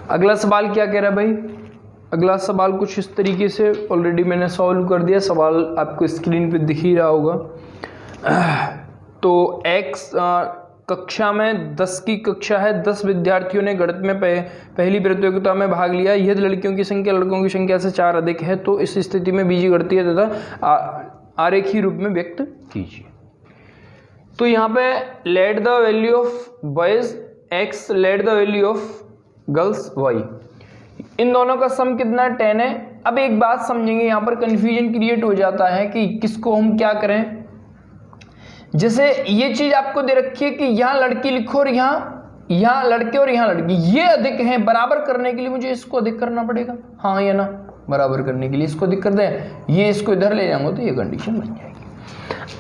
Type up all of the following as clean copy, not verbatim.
अगला सवाल क्या कह रहा है भाई? अगला सवाल कुछ इस तरीके से, ऑलरेडी मैंने सॉल्व कर दिया, सवाल आपको स्क्रीन पे दिख ही रहा होगा। तो x कक्षा में 10 की कक्षा है, 10 विद्यार्थियों ने गणित में पहली प्रतियोगिता में भाग लिया। यदि लड़कियों की संख्या लड़कों की संख्या से 4 अधिक है तो इस स्थिति में बीजगणितीय तथा आरेखीय रूप में व्यक्त कीजिए। तो यहाँ पे let the value of boys x, let the value of girls y, इन दोनों का सम कितना 10 है। अब एक बात समझेंगे, यहाँ पर कंफ्यूजन क्रिएट हो जाता है कि किसको हम क्या करें। जैसे ये चीज आपको दे रखी है कि यहाँ लड़की लिखो और यहाँ लड़के और यहाँ लड़की, ये अधिक हैं, बराबर करने के लिए मुझे इसको अधिक करना पड़ेगा, हाँ या ना? बराबर करने के लिए इसको अधिक कर दें, ये इसको इधर ले जाऊंगा तो ये कंडीशन बन जाएगी।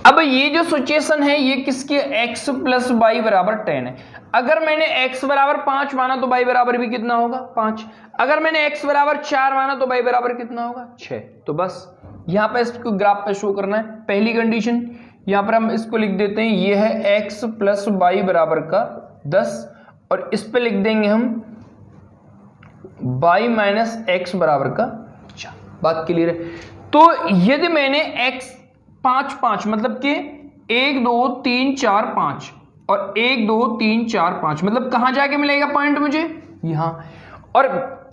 अब ये जो सिचुएशन है ये किसकी, x प्लस वाई बराबर 10 है। अगर मैंने x बराबर 5 माना तो y बराबर भी कितना होगा 5। अगर मैंने x बराबर 4 माना तो y बराबर कितना होगा 6। तो बस यहाँ पे इसको ग्राफ पे शो करना है। पहली कंडीशन यहाँ पर हम इसको लिख देते हैं, ये है x प्लस वाई बराबर का 10 और इस पे लिख देंगे हम y माइनस x बराबर का 4। बात क्लियर है? तो यदि मैंने x 5 5 मतलब कि 1 2 3 4 5 और 1 2 3 4 5 मतलब कहां जाके मिलेगा पॉइंट मुझे यहां, और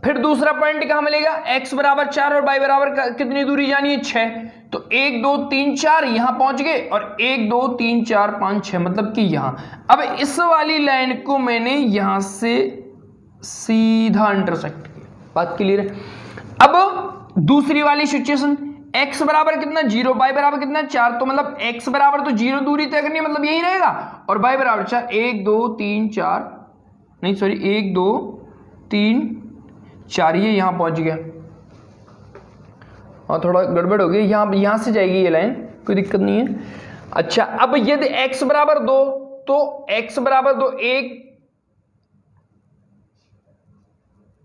फिर दूसरा पॉइंट कहां मिलेगा, x बराबर 4 और y बराबर कितनी दूरी जानी है 6। तो 1 2 3 4 यहां पहुंच गए और 1 2 3 4 5 6 मतलब कि यहां। अब इस वाली लाइन को मैंने यहां से सीधा इंटरसेक्ट किया। बात क्लियर है? अब दूसरी वाली सिचुएशन, x बराबर कितना 0, y बराबर कितना 4, तो मतलब x बराबर तो 0 दूरी तय करनी है, मतलब यही रहेगा, और y बराबर 4, 1 2 3 4 नहीं सॉरी 1 2 3 4 ये यहां पहुंच गया। और थोड़ा गड़बड़ हो गई, यहां से जाएगी ये लाइन, कोई दिक्कत नहीं है। अच्छा, अब यदि x बराबर 2 तो x बराबर 2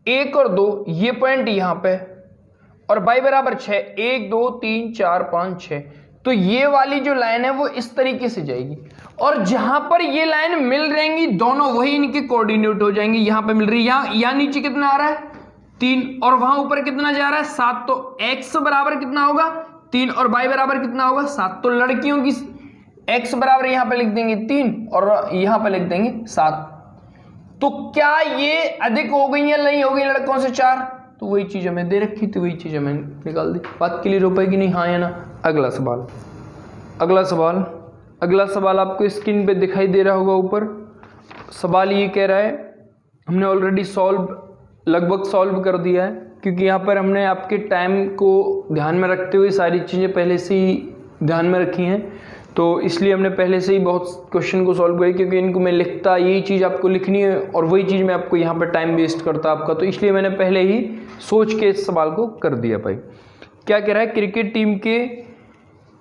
1 और 2 ये पॉइंट यहां पे, और y बराबर 6, 1 2 3 4 5 6, तो ये वाली जो लाइन है वो इस तरीके से जाएगी, और जहां पर ये लाइन मिल रहेंगी दोनों वही इनके कोऑर्डिनेट हो जाएंगे। यहां पे मिल रही है, यहां नीचे कितना आ रहा है 3 और वहां ऊपर कितना जा रहा है 7, तो x बराबर कितना होगा 3 और y बराबर कितना होगा 7। तो लड़कियों की x बराबर यहां पे लिख देंगे 3 और यहां पे लिख देंगे 7। तो क्या ये अधिक हो गई या नहीं हो गई लड़कों से 4? तो वही चीज हमें दे रखी थी, वही चीज हमें निकाल दी। बात क्लियर हो पाएगी नहीं, हाँ या ना? अगला सवाल आपको स्क्रीन पे दिखाई दे रहा होगा ऊपर। सवाल ये कह रहा है, हमने ऑलरेडी लगभग सॉल्व कर दिया है, क्योंकि यहाँ पर हमने आपके टाइम को ध्यान में रखते हुए सारी चीज़ें पहले से ही ध्यान में रखी हैं, तो इसलिए हमने पहले से ही बहुत क्वेश्चन को सॉल्व किया, क्योंकि इनको मैं लिखता यही चीज़ आपको लिखनी है और वही चीज़ मैं आपको यहाँ पर टाइम वेस्ट करता आपका, तो इसलिए मैंने पहले ही सोच के इस सवाल को कर दिया। भाई क्या कह रहा है, क्रिकेट टीम के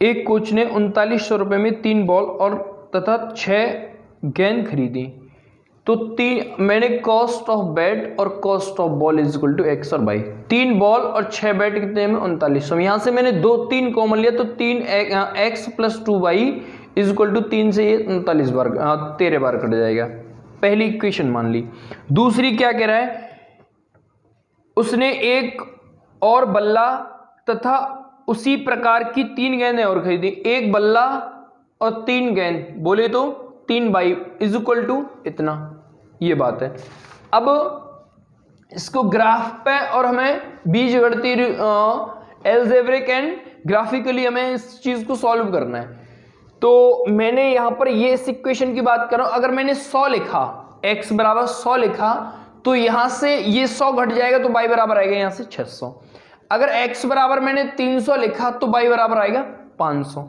एक कोच ने 3900 रुपये में 3 बॉल और तथा 6 गेंद खरीदी, तो मैंने कॉस्ट ऑफ बैट और cost of ball is equal to X और वाई। 3 बॉल और 6 बैट कितने में 3900, यहाँ से मैंने 2 3 कॉमन लिया, तो 3 X plus 2 Y is equal to 3 से ये 39 बार 13 बार कट जाएगा। पहली इक्वेशन मान ली। दूसरी क्या कह रहा है, उसने एक और बल्ला तथा उसी प्रकार की 3 गेंदें और खरीदी। एक बल्ला और 3 गेंद बोले तो 3 बाई इज इक्वल टू इतना, ये बात है। अब इसको ग्राफ पे और हमें बीजगणितीय अलजेब्रिक एंड ग्राफिकली हमें इस चीज को सॉल्व करना है। तो मैंने यहां पर ये इस इक्वेशन की बात कर रहा हूं, अगर मैंने 100 लिखा, x बराबर 100 लिखा, तो यहां से ये 100 घट जाएगा तो y बराबर आएगा यहां से 600। अगर x बराबर मैंने 300 लिखा तो y बराबर आएगा 500।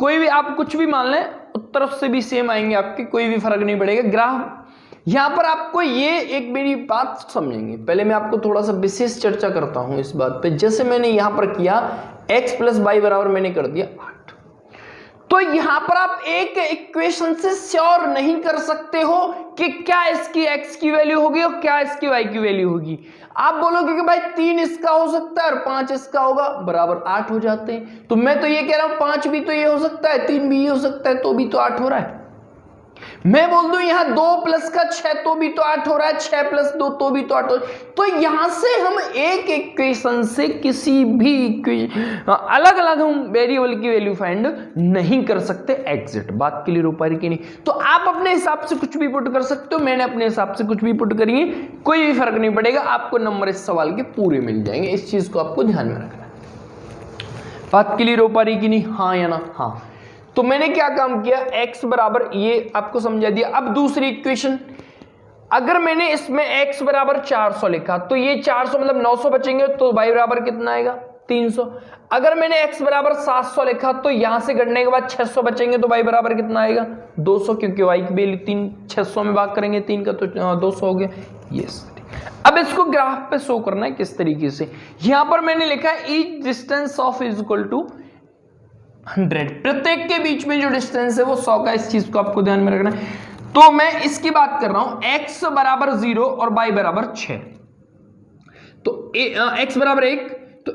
कोई भी आप कुछ भी मान लें, उत्तर से भी सेम आएंगे आपके, कोई भी फर्क नहीं पड़ेगा। ग्राफ यहां पर आपको ये एक मेरी बात समझेंगे, पहले मैं आपको थोड़ा सा विशेष चर्चा करता हूं इस बात पे। जैसे मैंने यहां पर किया x प्लस वाई बराबर मैंने कर दिया 8, तो यहां पर आप एक इक्वेशन से श्योर नहीं कर सकते हो कि क्या इसकी x की वैल्यू होगी और क्या इसकी y की वैल्यू होगी। आप बोलोगे कि भाई 3 इसका हो सकता है और 5 इसका होगा, बराबर 8 हो जाते हैं। तो मैं तो ये कह रहा हूं 5 भी तो ये हो सकता है, 3 भी ये हो सकता है, तो भी तो 8 हो रहा है। मैं बोल दूं यहाँ 2 प्लस का 6 तो भी तो 8 हो रहा है, 6 प्लस 2 तो भी तो 8 हो रहा है। तो यहां से हम एक इक्वेशन से किसी भी अलग अलग हम वेरिएबल की वैल्यू फाइंड नहीं कर सकते एग्जैक्ट। बात क्लियर हो पा रही कि नहीं? तो आप अपने हिसाब से कुछ भी पुट कर सकते हो, मैंने अपने हिसाब से कुछ भी पुट करिए, कोई भी फर्क नहीं पड़ेगा, आपको नंबर इस सवाल के पूरे मिल जाएंगे। इस चीज को आपको ध्यान में रखना है। बात क्लियर हो पा रही कि नहीं? हाँ या ना? हाँ। तो मैंने क्या काम किया, x बराबर, ये आपको समझा दिया। अब दूसरी इक्वेशन, अगर मैंने इसमें x बराबर 400 लिखा तो ये 400 मतलब 900 बचेंगे, तो y बराबर कितना आएगा? 300। अगर मैंने x बराबर 700 लिखा तो यहां से घटने के बाद 600 बचेंगे, तो y बराबर कितना आएगा? 200, क्योंकि y की वैल्यू 600 में भाग करेंगे 3 का, तो 200 हो गया। यस। अब इसको ग्राफ पे शो करना है किस तरीके से। यहां पर मैंने लिखा है each distance of is equal to 100, प्रत्येक के बीच में जो डिस्टेंस है वो 100 का। इस चीज को आपको ध्यान में रखना है। तो मैं इसकी बात कर रहा हूं, x बराबर 0 और y बराबर 6। तो x बराबर 1, तो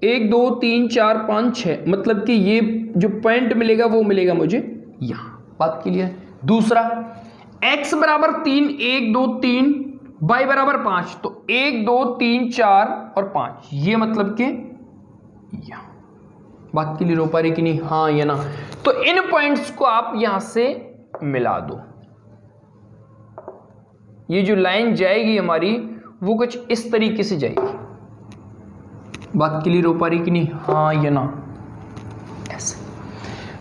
1 2 3 4 5 6, मतलब कि ये जो पॉइंट मिलेगा वो मिलेगा मुझे यहां। बात क्लियर? दूसरा x बराबर 3, 1 2 3, y बराबर 5, तो 1 2 3 4 और 5, ये मतलब कि यहां। बात क्लियर हो पा रही कि नहीं? हाँ या ना? तो इन पॉइंट्स को आप यहां से मिला दो। ये जो लाइन जाएगी हमारी वो कुछ इस तरीके से जाएगी। बात क्लियर हो पा रही कि नहीं? हाँ या ना? ऐसे।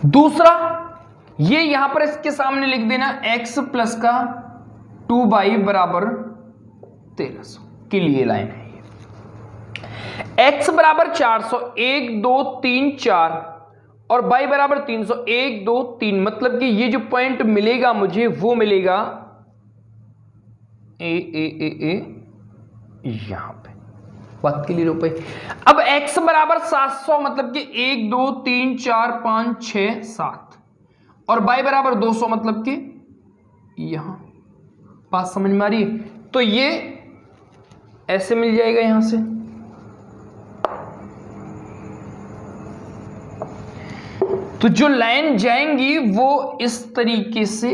दूसरा, ये यहां पर इसके सामने लिख देना x प्लस का 2y बराबर 1300 के लिए लाइन है। x बराबर 400, 1 2 3 4 और y बराबर 300, 1 2 3, मतलब कि ये जो पॉइंट मिलेगा मुझे वो मिलेगा ए यहां पे। बात क्लियर हो पाई? अब x बराबर 700, मतलब कि 1 2 3 4 5 6 7 और y बराबर 200, मतलब कि यहां। बात समझ में आ रही है? तो ये ऐसे मिल जाएगा यहां से। तो जो लाइन जाएंगी वो इस तरीके से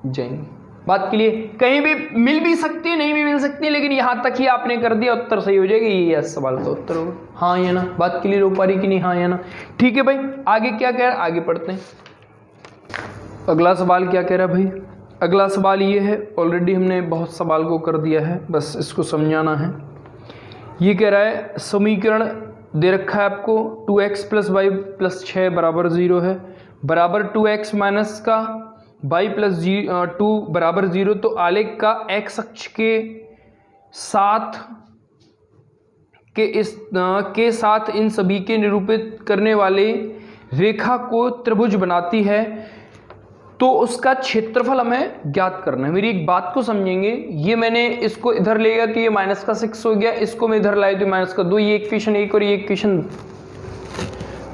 जाएंगी। बात के लिए कहीं भी मिल भी सकती है, नहीं भी मिल सकती है, लेकिन यहां तक ही आपने कर दिया, उत्तर सही हो जाएगा। ये इस सवाल का उत्तर होगा। हाँ या ना? बात क्लियर हो पा रही कि नहीं? हाँ या ना? ठीक है भाई, आगे क्या कह रहा है, आगे पढ़ते हैं। अगला सवाल क्या कह रहा है भाई? अगला सवाल ये है, ऑलरेडी हमने बहुत सवाल को कर दिया है, बस इसको समझाना है। ये कह रहा है समीकरण दे रखा है आपको 2x प्लस वाई प्लस 6 बराबर 0 है, बराबर 2x माइनस का y प्लस 2 बराबर 0। तो आलेख का x अक्ष के साथ इन सभी के निरूपित करने वाले रेखा को त्रिभुज बनाती है, तो उसका क्षेत्रफल हमें ज्ञात करना है। मेरी एक बात को समझेंगे, ये मैंने इसको इधर ले गया तो ये माइनस का 6 हो गया, इसको मैं इधर लाया तो माइनस का 2, ये इक्वेशन 1 और ये इक्वेशन।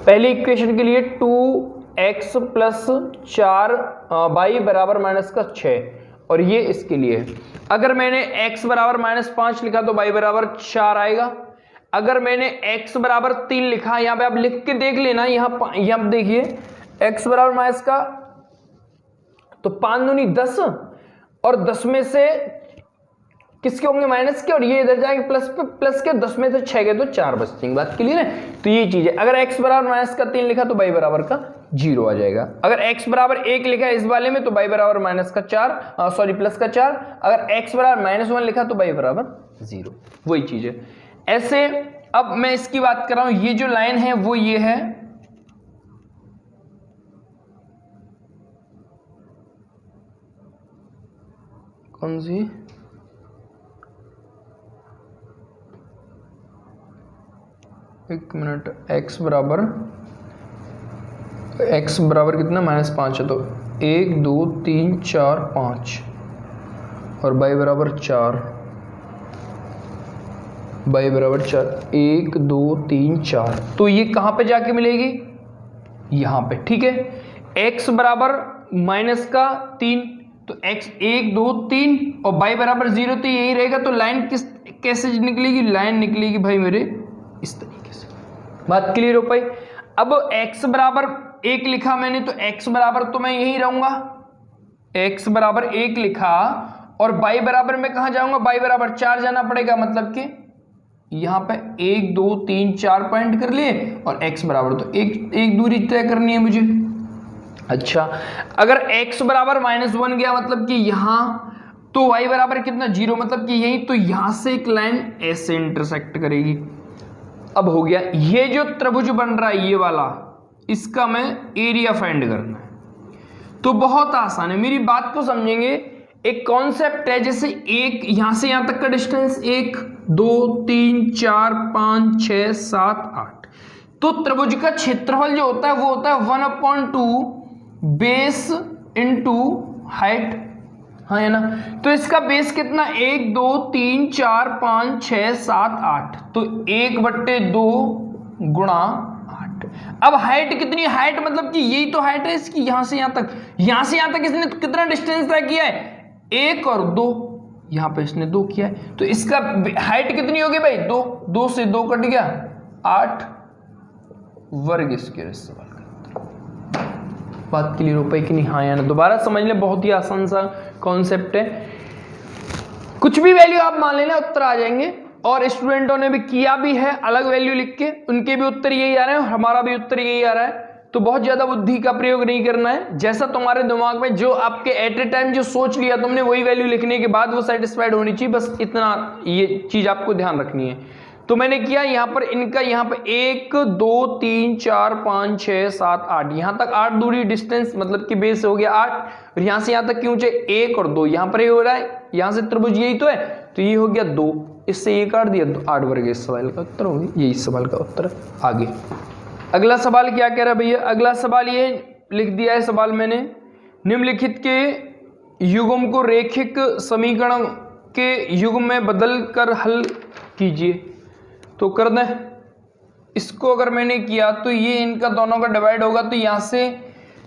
पहली इक्वेशन के लिए 2x प्लस 4y बराबर माइनस का 6, और ये इसके लिए है। अगर मैंने x बराबर -5 लिखा तो y बराबर 4 आएगा। अगर मैंने x बराबर 3 लिखा, यहाँ पे आप लिख के देख लेना, यहाँ देखिए x बराबर माइनस का, तो 5 दूनी 10 और 10 में से किसके होंगे? माइनस के, और ये इधर जाएंगे प्लस के, 10 में से 6 गए तो 4 बचेंगे। बात क्लियर है? तो ये चीज है। अगर x बराबर माइनस का 3 लिखा तो y बराबर का 0 आ जाएगा। अगर x बराबर 1 लिखा इस वाले में तो y बराबर माइनस का 4, सॉरी प्लस का 4। अगर x बराबर -1 लिखा तो y बराबर 0, वही चीज है। ऐसे अब मैं इसकी बात कर रहा हूं, ये जो लाइन है वो ये है, कौन सी? एक मिनट, x बराबर कितना? -5 है, तो 1 2 3 4 5 और y बराबर 4, y बराबर 4, 1 2 3 4। तो ये कहां पे जाके मिलेगी? यहां पे। ठीक है, x बराबर -3, तो x 1 2 3 और y बराबर 0, तो यही रहेगा। तो लाइन कैसे निकलेगी? लाइन निकलेगी भाई मेरे इस तरीके से। बात क्लियर हो पाई? अब x बराबर 1 लिखा मैंने तो x बराबर तो मैं यही रहूंगा, x बराबर 1 लिखा और y बराबर मैं कहां जाऊंगा, y बराबर 4 जाना पड़ेगा, मतलब कि यहां पे 1 2 3 4 पॉइंट कर लिए और x बराबर तो एक दूरी तय करनी है मुझे। अच्छा, अगर x बराबर -1 गया मतलब कि यहां, तो y बराबर कितना 0, मतलब कि यही, तो यहां से एक लाइन ऐसे इंटरसेक्ट करेगी। अब हो गया, ये जो त्रिभुज बन रहा है ये वाला, इसका मैं एरिया फाइंड करना है। तो बहुत आसान है, मेरी बात को समझेंगे। एक कॉन्सेप्ट है, जैसे एक यहां से यहां तक का डिस्टेंस 1 2 3 4 5 6 7 8, तो त्रिभुज का क्षेत्रफल जो होता है वो होता है 1/2 बेस इंटू हाइट, हाँ है ना। तो इसका बेस कितना, 1 2 3 4 5 6 7 8, तो 1/2 गुणा 8। अब हाइट कितनी, हाइट मतलब कि यही तो हाइट है इसकी, यहां से यहां तक, यहां से यहां तक इसने कितना डिस्टेंस तय किया है, 1 और 2, यहां पे इसने 2 किया है, तो इसका हाइट कितनी होगी भाई, 2, 2 से 2 कट गया, 8 वर्ग स्क्वायर सवाल का। बात क्लियर हो पाई कि नहीं, हाँ या ना, दोबारा समझ ले, बहुत ही आसान सा कॉन्सेप्ट है। कुछ भी वैल्यू आप मान लेना उत्तर आ जाएंगे, और स्टूडेंटों ने भी किया भी है अलग वैल्यू लिख के, उनके भी उत्तर यही आ रहे हैं और हमारा भी उत्तर यही आ रहा है। तो बहुत ज्यादा बुद्धि का प्रयोग नहीं करना है, जैसा तुम्हारे दिमाग में जो आपके एट ए टाइम जो सोच लिया तुमने वही वैल्यू लिखने के बाद वो सेटिस्फाइड होनी चाहिए, बस इतना ये चीज आपको ध्यान रखनी है। तो मैंने किया यहाँ पर इनका, यहाँ पर 1 2 3 4 5 6 7 8, यहाँ तक 8 दूरी डिस्टेंस, मतलब कि बेस हो गया 8, और यहाँ से यहाँ तक की ऊंचाई 1 और 2, यहाँ पर ये हो रहा है, यहाँ से त्रिभुज यही तो है, तो ये हो गया 2, इससे ये काट दिया, तो 8 वर्ग इस सवाल का उत्तर होगी, यही सवाल का उत्तर। आगे अगला सवाल क्या कह रहा है भैया, अगला सवाल ये लिख दिया है सवाल मैंने, निम्नलिखित के युग्म को रैखिक समीकरण के युग्म में बदल कर हल कीजिए। तो कर दें इसको, अगर मैंने किया तो ये इनका दोनों का डिवाइड होगा, तो यहां से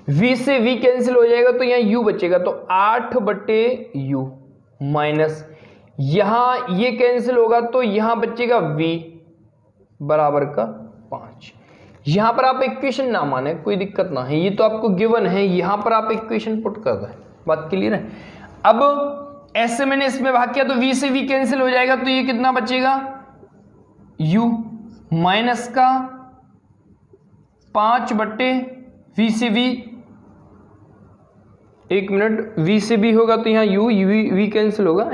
v से v कैंसिल हो जाएगा, तो यहाँ u बचेगा, तो 8/u माइनस यहां ये कैंसिल होगा, तो यहां बचेगा v बराबर का 5। यहां पर आप इक्वेशन ना माने, कोई दिक्कत ना है, ये तो आपको गिवन है, यहां पर आप इक्वेशन पुट कर दें, बात क्लियर है। अब ऐसे मैंने इसमें भाग किया, तो v से v कैंसिल हो जाएगा, तो ये कितना बचेगा, u माइनस का 5/v से v, 1 मिनट, v से v होगा तो यहाँ v कैंसिल होगा,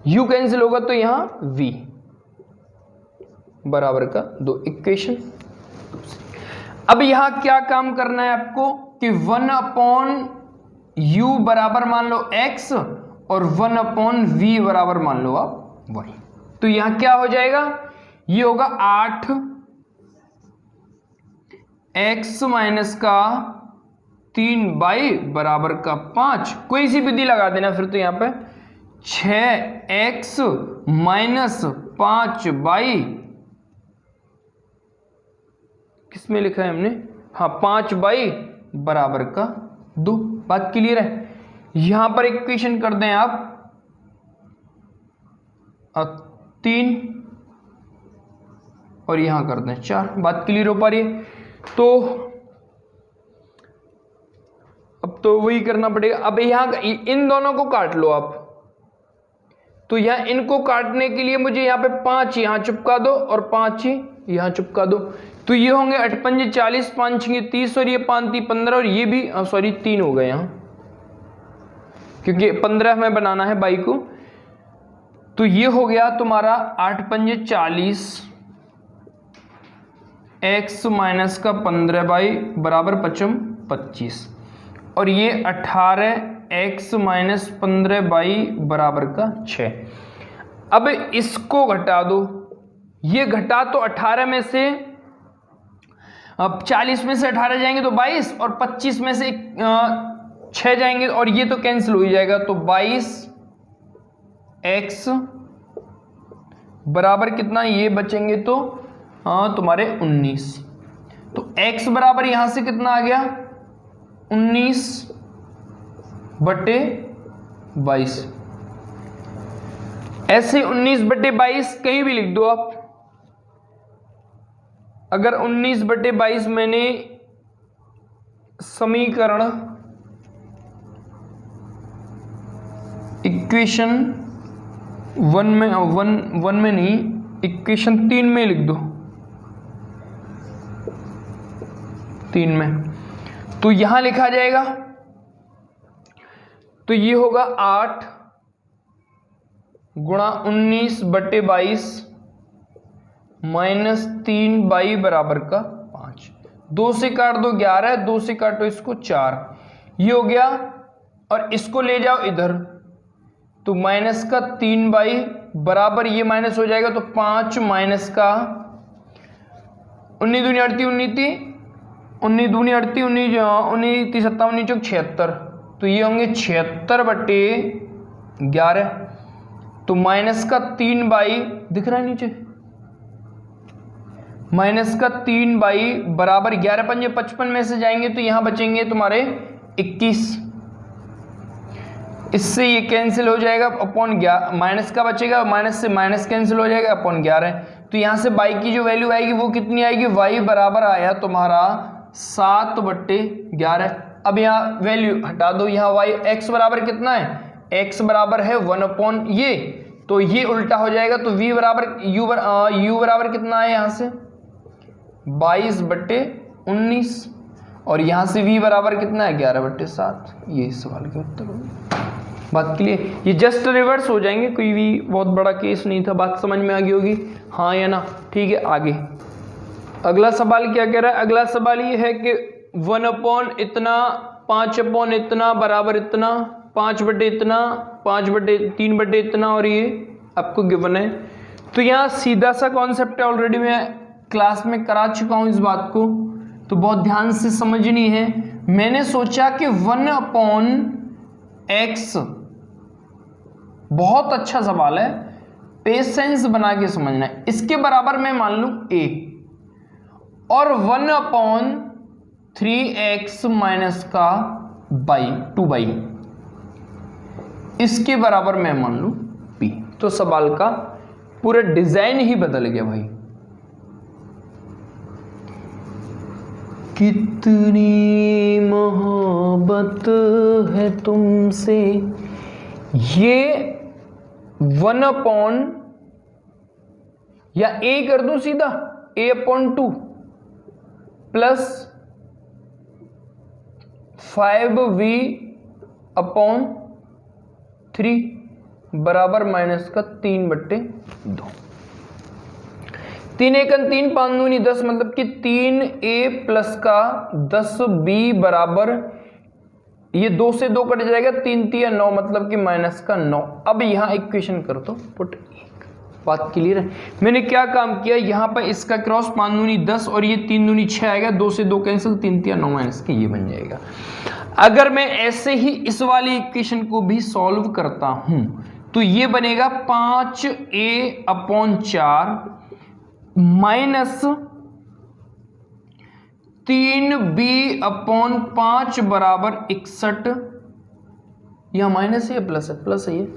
u कैंसिल होगा तो यहाँ v बराबर का 2 इक्वेशन। अब यहां क्या काम करना है आपको कि 1/u बराबर मान लो x और 1/v बराबर मान लो आप y। तो यहां क्या हो जाएगा, ये होगा 8x माइनस का 3y बराबर का 5, कोई सी विधि लगा देना फिर, तो यहां पे 6x माइनस 5y, किसमें लिखा है हमने, हाँ 5y बराबर का 2। बात क्लियर है। यहां पर इक्वेशन कर दें आप 3 और यहां कर दें 4, बात क्लियर हो पा रही है। तो अब तो वही करना पड़ेगा। अब यहां इन दोनों को काट लो आप, तो यहां इनको काटने के लिए मुझे यहां पे 5 यहां चिपका दो और 5 यहां चिपका दो, तो ये होंगे 8 पंजे 40, 5 छंगे 30 और ये 5 3 15 और ये भी सॉरी 3 हो गए यहां, क्योंकि 15 हमें बनाना है बाई को। तो ये हो गया तुम्हारा 8 पंजे 40, x माइनस का 15y बराबर 25, और ये 18x माइनस 15y बराबर का 6। अब इसको घटा दो, ये घटा तो 18 में से, अब 40 में से 18 जाएंगे तो 22 और 25 में से 6 जाएंगे और ये तो कैंसिल हो ही जाएगा, तो 22x बराबर कितना, ये बचेंगे तो तुम्हारे 19। तो x बराबर यहां से कितना आ गया 19/22। ऐसे 19/22 कहीं भी लिख दो आप। अगर 19/22 मैंने समीकरण इक्वेशन 1 में नहीं, इक्वेशन 3 में लिख दो, 3 में। तो यहां लिखा जाएगा, तो ये होगा 8 गुणा 19/22 माइनस 3 बराबर का 5। 2 से काट दो 11, 2 से काटो इसको 4, ये हो गया। और इसको ले जाओ इधर, तो माइनस का 3 बराबर, ये माइनस हो जाएगा तो 5 माइनस का 19 दूनी 38, 19 दूनी 38, 19 30 57 19 76, तो ये होंगे 76/11। तो माइनस का 3 दिख रहा है नीचे, माइनस का 3 बराबर 11 पंजे 55 में से जाएंगे तो यहां बचेंगे तुम्हारे 21। इससे ये कैंसिल हो जाएगा अपॉन माइनस का बचेगा, माइनस से माइनस कैंसिल हो जाएगा अपॉन 11। तो यहां से y की जो वैल्यू आएगी वो कितनी आएगी, y बराबर आया तुम्हारा 7/11। अब यहाँ वैल्यू हटा दो, यहाँ y x बराबर कितना है, x बराबर है 1 ये, तो ये उल्टा हो जाएगा। तो v बराबर u बराबर कितना है यहाँ से 22/19, और यहाँ से v बराबर कितना है 11/7। ये सवाल के उत्तर होगा। बात क्लियर, ये जस्ट रिवर्स हो जाएंगे, कोई भी बहुत बड़ा केस नहीं था। बात समझ में आ गई होगी, हाँ या ना। ठीक है, आगे अगला सवाल क्या कह रहा है। अगला सवाल ये है कि 1 इतना 5 इतना बराबर इतना, 5/इतना इतना, 5/3 इतना, और ये आपको गिवन है। तो यहाँ सीधा सा कॉन्सेप्ट है, ऑलरेडी मैं क्लास में करा चुका हूँ इस बात को, तो बहुत ध्यान से समझनी है। मैंने सोचा कि 1/x, बहुत अच्छा सवाल है, पेशेंस बना के समझना है। इसके बराबर मैं मान लूं a, और 1/3x माइनस का 2y, इसके बराबर मैं मान लूं p। तो सवाल का पूरा डिजाइन ही बदल गया भाई। कितनी मोहब्बत है तुमसे, ये 1 या a कर दूं सीधा, a/2 प्लस 5v/3 बराबर माइनस का 3/2। 3 1 3 5 दूनी 10, मतलब कि 3a प्लस का 10b बराबर, ये 2 से 2 कट जाएगा, 3 3 9, मतलब कि माइनस का 9। अब यहां इक्वेशन कर दो पुट 1। बात क्लियर है। मैंने क्या काम किया, यहां पर इसका क्रॉस 5 दूनी 10 और ये 3 दूनी 6 आएगा, 2 से 2 कैंसिल, 3 3 9 माइनस के, ये बन जाएगा। अगर मैं ऐसे ही इस वाली इक्वेशन को भी सॉल्व करता हूं तो ये बनेगा 5a/4 माइनस 3b/5 बराबर 61। यह माइनस है, प्लस है, प्लस है, ये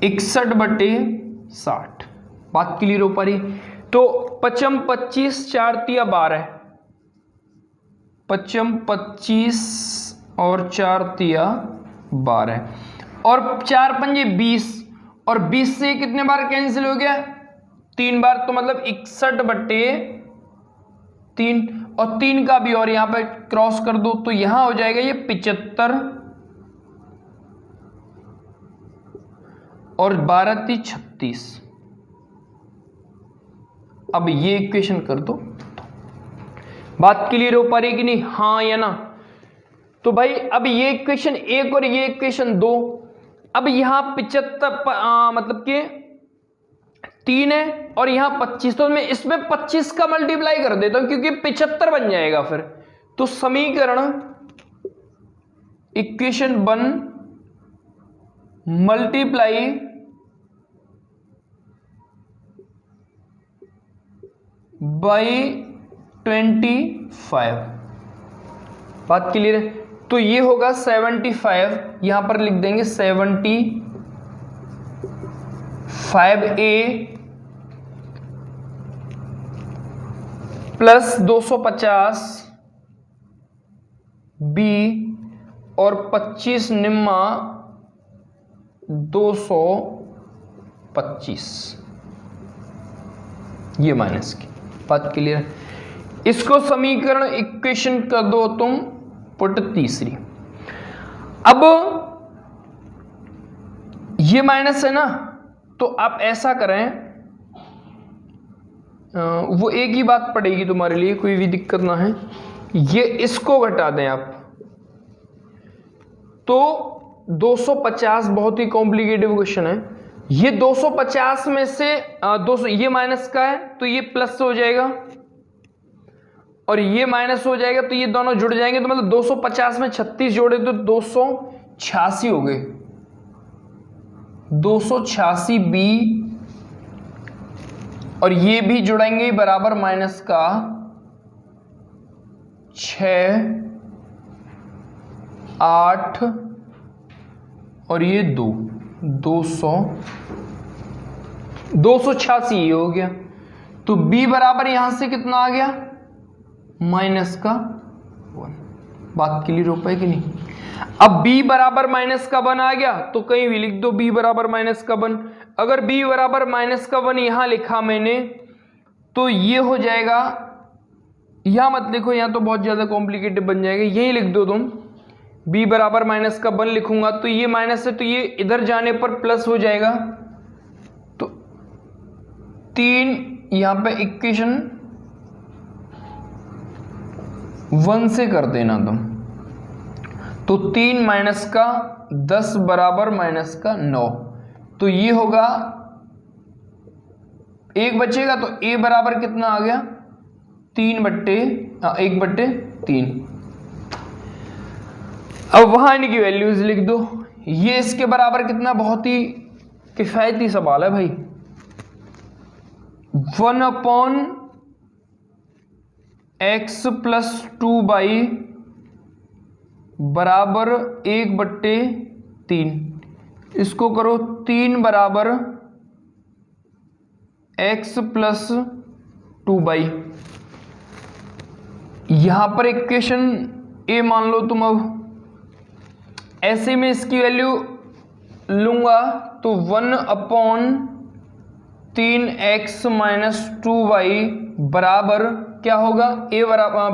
61/60। बात क्लियर हो पा रही। तो 5 25 4 तिया 12, 5 25 और 4 तिया 12, और 4 पंजे 20, और 20 से कितने बार कैंसिल हो गया, 3 बार, तो मतलब 61/3, और 3 का भी और यहां पे क्रॉस कर दो तो यहां हो जाएगा ये 75, और 12 3 36। अब ये इक्वेशन कर दो। बात क्लियर हो पा रही कि नहीं, हाँ या ना। तो भाई अब ये इक्वेशन 1 और ये इक्वेशन 2, अब यहां 75 मतलब कि 3 है और यहां 25, तो मैं इसमें 25 का मल्टीप्लाई कर देता हूं क्योंकि 75 बन जाएगा फिर। तो समीकरण इक्वेशन 1 मल्टीप्लाई बाई 25। बात क्लियर है। तो ये होगा 75, यहां पर लिख देंगे 75a प्लस 250 बी और 25 निम्मा 225, ये माइनस की बात क्लियर। इसको समीकरण इक्वेशन कर दो तुम पुट तीसरी। अब ये माइनस है ना, तो आप ऐसा करें, वो एक ही बात पड़ेगी तुम्हारे लिए, कोई भी दिक्कत ना है। ये इसको घटा दें आप, तो 250 बहुत ही कॉम्प्लिकेटेड क्वेश्चन है। ये 250 में से 200, ये माइनस का है तो ये प्लस हो जाएगा, और ये माइनस हो जाएगा तो ये दोनों जुड़ जाएंगे, तो मतलब 250 में 36 जोड़े तो 286 हो गए। 286 बी, और ये भी जुड़ेंगे बराबर माइनस का 6, 8 और ये 286 ये हो गया। तो b बराबर यहां से कितना आ गया, माइनस का 1। बात क्लियर हो पाई कि नहीं। अब b बराबर माइनस का 1 आ गया तो कहीं भी लिख दो b बराबर माइनस का 1। अगर b बराबर माइनस का 1 यहां लिखा मैंने तो ये हो जाएगा, यहां मत लिखो, यहां तो बहुत ज्यादा कॉम्प्लिकेटेड बन जाएगा, यही लिख दो तुम। b बराबर माइनस का 1 लिखूंगा तो ये माइनस है तो ये इधर जाने पर प्लस हो जाएगा। तो 3 यहां पे इक्वेशन 1 से कर देना तुम, तो 3 माइनस का 10 बराबर माइनस का 9। तो ये होगा, एक बचेगा तो a बराबर कितना आ गया, 1/3। अब वहां इनकी वैल्यूज लिख दो। ये इसके बराबर कितना, बहुत ही किफायती सवाल है भाई। 1/x + 2y बराबर 1/3। इसको करो 3 बराबर x + 2y। यहां पर इक्वेशन a मान लो तुम। अब ऐसे में इसकी वैल्यू लूंगा तो 1/3x - 2y बराबर क्या होगा,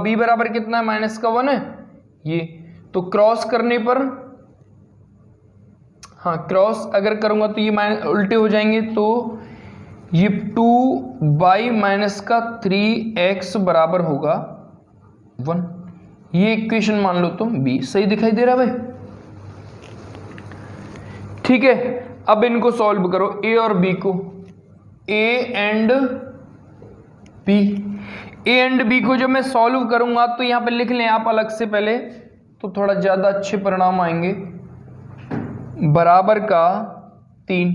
b बराबर कितना है, माइनस का 1 है ये। तो क्रॉस करने पर, हाँ क्रॉस अगर करूंगा तो ये माइनस उल्टे हो जाएंगे, तो ये 2y माइनस का 3x बराबर होगा 1। ये इक्वेशन मान लो तुम b। सही दिखाई दे रहा भाई, ठीक है। अब इनको सॉल्व करो, a और b को, a एंड b को जब मैं सॉल्व करूंगा तो यहां पे लिख लें आप अलग से पहले, तो थोड़ा ज्यादा अच्छे परिणाम आएंगे। बराबर का 3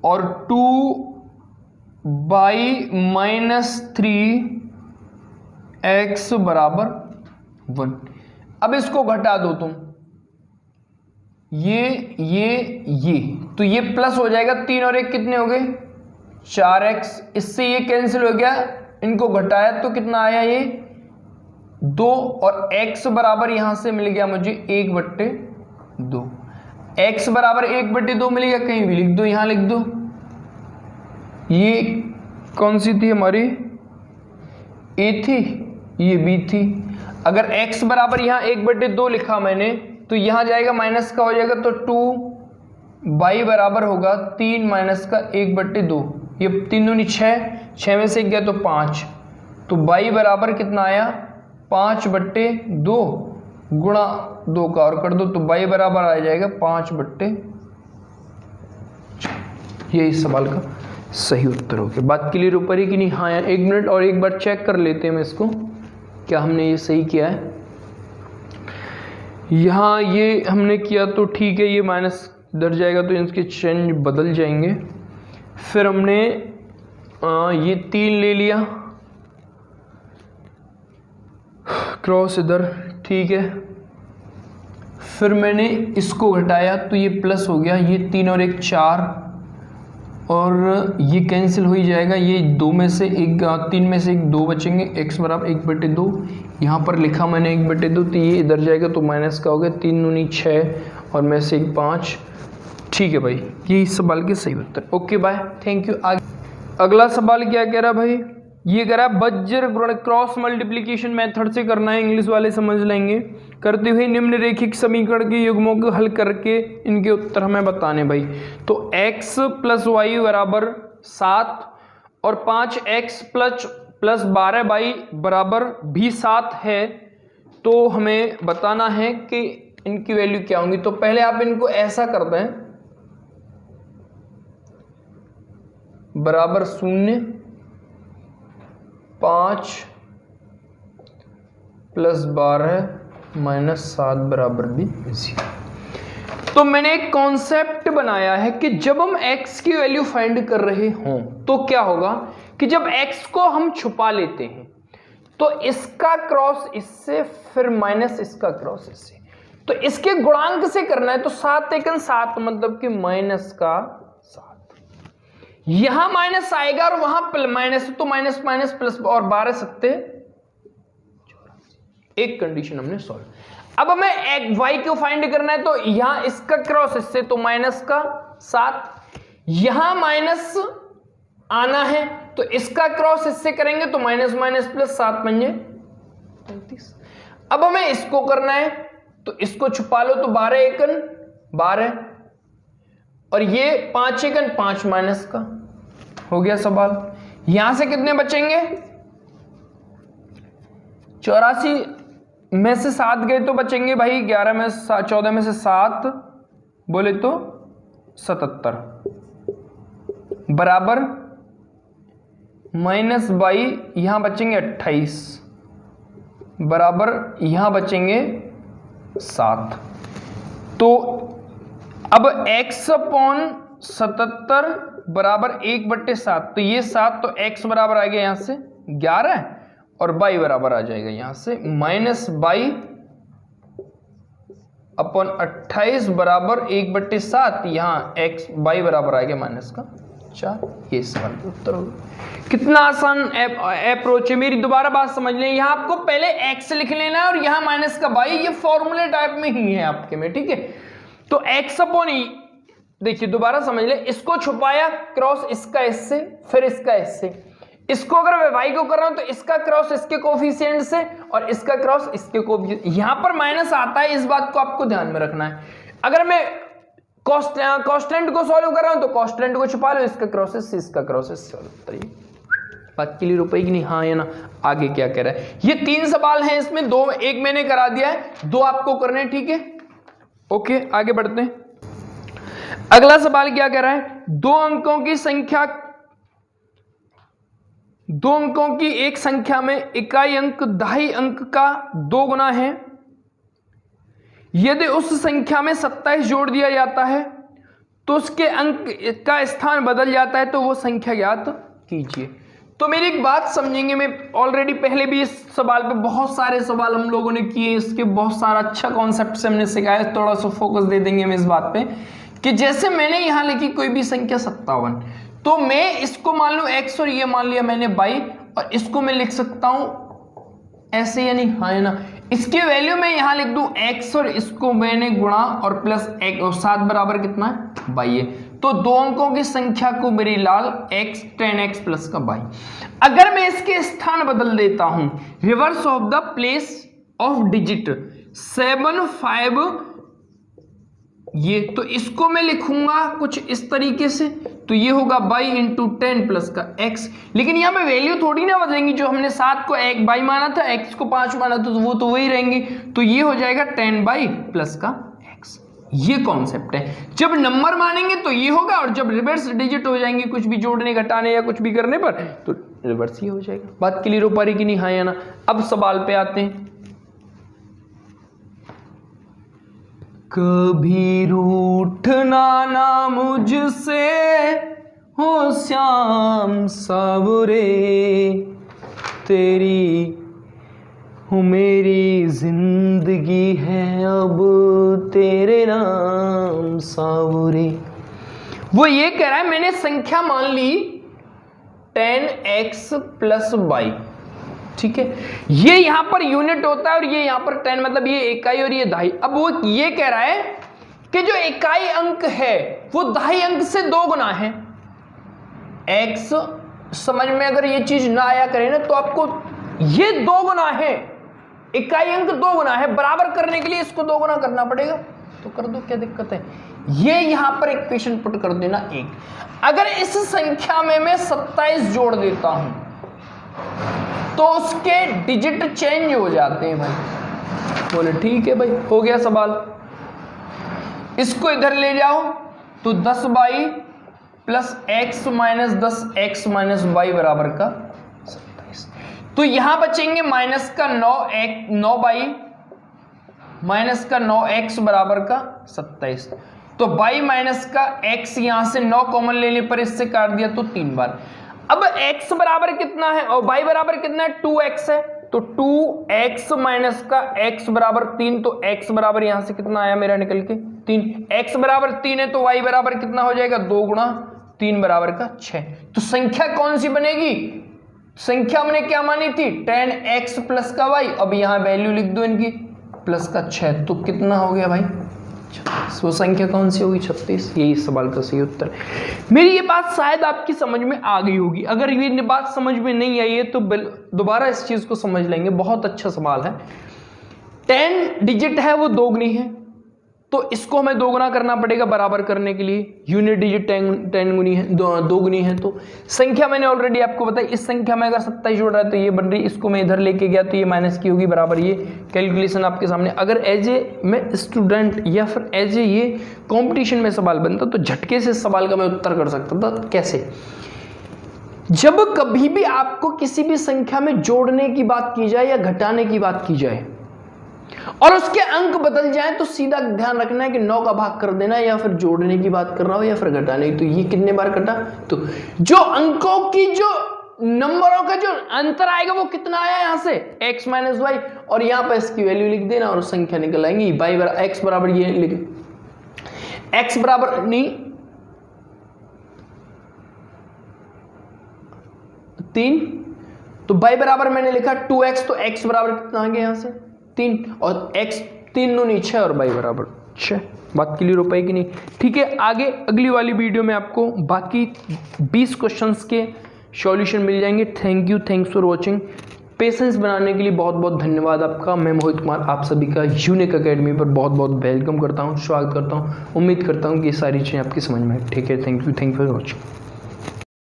और 2y - 3x बराबर 1। अब इसको घटा दो तुम, ये तो ये प्लस हो जाएगा, 3 और 1 कितने हो गए, 4x। इससे ये कैंसिल हो गया, इनको घटाया तो कितना आया, ये 2, और x बराबर यहां से मिल गया मुझे 1/2। x बराबर 1/2 मिल गया, कहीं भी लिख दो, यहां लिख दो। ये कौन सी थी हमारी, a थी, ये b थी। अगर x बराबर यहां 1/2 लिखा मैंने तो यहां जाएगा माइनस का हो जाएगा, तो 2y बराबर होगा 3 माइनस का 1/2। ये 3 दूनी 6 में से 1 गया तो 5, तो y बराबर कितना आया, 5/2 गुणा 2 का और कर दो तो y बराबर आ जाएगा 5/। ये इस सवाल का सही उत्तर हो गया। बात क्लियर ऊपर है कि नहीं। हाँ यार, 1 मिनट और एक बार चेक कर लेते हैं हम इसको, क्या हमने ये सही किया है। यहाँ ये हमने किया तो ठीक है, ये माइनस इधर जाएगा तो इसके चिन्ह बदल जाएंगे। फिर हमने ये 3 ले लिया, क्रॉस इधर, ठीक है। फिर मैंने इसको घटाया तो ये प्लस हो गया, ये 3 और 1 4, और ये कैंसिल हो ही जाएगा। ये 2 में से 1, 3 में से 1 2 बचेंगे, x बराबर 1/2। यहाँ पर लिखा मैंने 1/2, तो ये इधर जाएगा तो माइनस का हो गया, 3 दूनी 6 और में से 1 5। ठीक है भाई, ये इस सवाल के सही उत्तर। Okay bye, thank you. अगला सवाल क्या कह रहा है भाई, ये कह रहा है वज्र गुणन क्रॉस मल्टीप्लीकेशन मेथड से करना है, इंग्लिश वाले समझ लेंगे। करते हुए निम्नरेखिक समीकरण के युग्मों को हल करके इनके उत्तर हमें बताने भाई। तो x + y बराबर 7 और 5x + 12y बराबर भी 7 है, तो हमें बताना है कि इनकी वैल्यू क्या होंगी। तो पहले आप इनको ऐसा कर दें, बराबर 0, 5 + 12 - 7 बराबर भी 0। तो मैंने एक कॉन्सेप्ट बनाया है कि जब हम x की वैल्यू फाइंड कर रहे हों तो क्या होगा कि जब x को हम छुपा लेते हैं तो इसका क्रॉस इससे, फिर माइनस इसका क्रॉस इससे, तो इसके गुणांक से करना है। तो 7 × 7 मतलब कि माइनस का 7, यहां माइनस आएगा और वहां माइनस, तो माइनस माइनस प्लस और 12 सत्ते 84। एक कंडीशन हमने सॉल्व। अब हमें y को फाइंड करना है, तो यहां इसका क्रॉस इससे, तो माइनस का 7, यहां माइनस आना है तो इसका क्रॉस इससे करेंगे तो माइनस माइनस प्लस 7 पंजे 35। अब हमें इसको करना है, तो इसको छुपा लो, तो 12 एकन 12 और ये 5 एकन 5 माइनस का हो गया सवाल। यहां से कितने बचेंगे, 84 में से 7 गए तो बचेंगे भाई 11 में 14 में से 7 बोले तो 77 बराबर -22, यहां बचेंगे 28 बराबर यहां बचेंगे 7। तो अब x/77 बराबर 1/7, तो ये 7, तो x बराबर आ गया यहां से 11 और y बराबर आ जाएगा यहां से -22/28 बराबर 1/7, यहां y बराबर आ गया -4। ये सवाल का उत्तर होगा। कितना आसान अप्रोच है। मेरी दोबारा बात समझ लें, यहां आपको पहले x लिख लेना है और यहां माइनस का y, ये फॉर्मूले टाइप में ही है आपके में, ठीक है। तो x/e, देखिए दोबारा समझ ले, इसको छुपाया, क्रॉस इसका इससे, फिर इसका इससे, इसको अगर मैं y को कर रहा हूं तो इसका क्रॉस इसके कोफिशिएंट से और इसका क्रॉस इसके कोफिशिएंट, यहां पर माइनस आता है, इस बात को आपको ध्यान में रखना है। अगर मैं कांस्टेंट को सॉल्व कर रहा हूं तो कांस्टेंट को छुपा लो, इसका क्रॉस इसका क्रॉस सॉल्व। बात क्लियर हो पाएगी नहीं, हाँ या ना। आगे क्या कह रहा है, ये 3 सवाल हैं, इसमें 2 एक मैंने करा दिया है, 2 आपको करने, ठीक है। ओके आगे बढ़ते हैं। अगला सवाल क्या कह रहा है, 2 अंकों की एक संख्या में इकाई अंक दहाई अंक का 2 गुना है। यदि उस संख्या में 27 जोड़ दिया जाता है तो उसके अंक का स्थान बदल जाता है, तो वो संख्या ज्ञात कीजिए। तो मेरी एक बात समझेंगे, मैं ऑलरेडी पहले भी इस सवाल पे बहुत सारे सवाल हम लोगों ने किए, इसके बहुत सारा अच्छा कॉन्सेप्ट से हमने सिखाया। थोड़ा सा फोकस दे देंगे हम इस बात पे कि जैसे मैंने यहां लिखी कोई भी संख्या 57, तो मैं इसको मान लूं x और ये मान लिया मैंने y, और इसको मैं लिख सकता हूं ऐसे, यानी हाँ है ना। इसकी वैल्यू मैं यहां लिख दूं x और इसको मैंने गुणा और प्लस x, और 7 बराबर कितना है y है। तो 2 अंकों की संख्या को मेरी लाल x 10x प्लस का y। अगर मैं इसके स्थान बदल देता हूं, reverse of the place of digit 7 5, ये तो इसको मैं लिखूंगा कुछ इस तरीके से, तो ये होगा y × 10 प्लस का x। लेकिन यहाँ पे वैल्यू थोड़ी ना बदलेंगी, जो हमने 7 को y माना था, x को 5 माना था, तो वो तो वही रहेंगी। तो ये हो जाएगा 10y प्लस का x। ये कॉन्सेप्ट है। जब नंबर मानेंगे तो ये होगा, और जब रिवर्स डिजिट हो जाएंगे कुछ भी जोड़ने घटाने या कुछ भी करने पर, तो रिवर्स ही हो जाएगा। बात क्लियर हो पा रही कि नहीं, हाँ या ना। अब सवाल पे आते हैं। कभी रूठना ना मुझसे हो श्याम सावरे, तेरी हो मेरी जिंदगी है अब तेरे नाम सावरे। वो ये कह रहा है, मैंने संख्या मान ली 10x प्लस y, ठीक है, ये यहां पर यूनिट होता है और ये यहां पर 10, मतलब ये इकाई और ये दहाई। अब वो ये कह रहा है कि जो इकाई अंक है वो दहाई अंक से 2 गुना है। x समझ में अगर ये चीज ना आया करे ना तो आपको ये 2 गुना है, इकाई अंक 2 गुना है, बराबर करने के लिए इसको 2 गुना करना पड़ेगा, तो कर दो, क्या दिक्कत है। ये यहां पर इक्वेशन पुट कर देना 1। अगर इस संख्या में मैं 27 जोड़ देता हूं तो उसके डिजिट चेंज हो जाते हैं भाई। बोले ठीक है भाई, हो गया सवाल। इसको इधर ले जाओ तो 10y plus x minus 10x minus y बराबर का 27। तो यहां बचेंगे माइनस का 9y माइनस का 9x बराबर का 27। तो y माइनस का x यहां से 9 कॉमन लेने पर इससे काट दिया तो 3 बार। अब x बराबर कितना है और y बराबर कितना है, 2x है, तो 2x माइनस का x बराबर 3, तो x बराबर यहां से कितना आया मेरा निकल के 3। x बराबर 3 है तो y बराबर कितना हो जाएगा, 2 गुणा 3 बराबर का 6। तो संख्या कौन सी बनेगी, संख्या हमने क्या मानी थी 10x प्लस का y, अब यहां वैल्यू लिख दो इनकी प्लस का 6, तो कितना हो गया भाई 36। वो संख्या कौन सी होगी 36। यही सवाल का सही उत्तर। मेरी ये बात शायद आपकी समझ में आ गई होगी, अगर ये बात समझ में नहीं आई है तो दोबारा इस चीज को समझ लेंगे। बहुत अच्छा सवाल है। 10 डिजिट है वो 2 गुनी है, तो इसको हमें 2 गुना करना पड़ेगा बराबर करने के लिए। यूनिट डिजिट 10 गुनी है, 2 गुनी है। तो संख्या मैंने ऑलरेडी आपको बताई, इस संख्या में अगर 27 जोड़ रहा है तो ये बन रही, इसको मैं इधर लेके गया तो ये माइनस की होगी बराबर। ये कैलकुलेशन आपके सामने। अगर एज ए मैं स्टूडेंट या फिर एज ए ये कॉम्पिटिशन में सवाल बनता तो झटके से इस सवाल का मैं उत्तर कर सकता था। कैसे, जब कभी भी आपको किसी भी संख्या में जोड़ने की बात की जाए या घटाने की बात की जाए और उसके अंक बदल जाए तो सीधा ध्यान रखना है कि 9 का भाग कर देना, या फिर जोड़ने की बात कर रहा हो या फिर घटाने की। तो ये कितने बार कटा, तो जो अंकों की जो नंबरों का जो अंतर आएगा वो कितना आया यहां से x माइनस वाई, और यहां पर इसकी वैल्यू लिख देना और संख्या निकल आएंगी। y बराबर x बराबर ये लिख, x बराबर नहीं 3, तो y बराबर मैंने लिखा 2x, तो x बराबर कितना आ गया यहां से 3, और x 3 दूनी 6 और y बराबर 6। बात क्लियर हो पाएगी नहीं, ठीक है। आगे अगली वाली वीडियो में आपको बाकी 20 क्वेश्चंस के सॉल्यूशन मिल जाएंगे। Thank you, thanks for watching. Patience बनाने के लिए बहुत बहुत धन्यवाद आपका। मैं मोहित कुमार आप सभी का यूनिक अकेडमी पर बहुत बहुत वेलकम करता हूँ, स्वागत करता हूँ। उम्मीद करता हूँ कि ये सारी चीज़ें आपकी समझ में आए। ठीक है, थैंक यू फॉर वॉचिंग।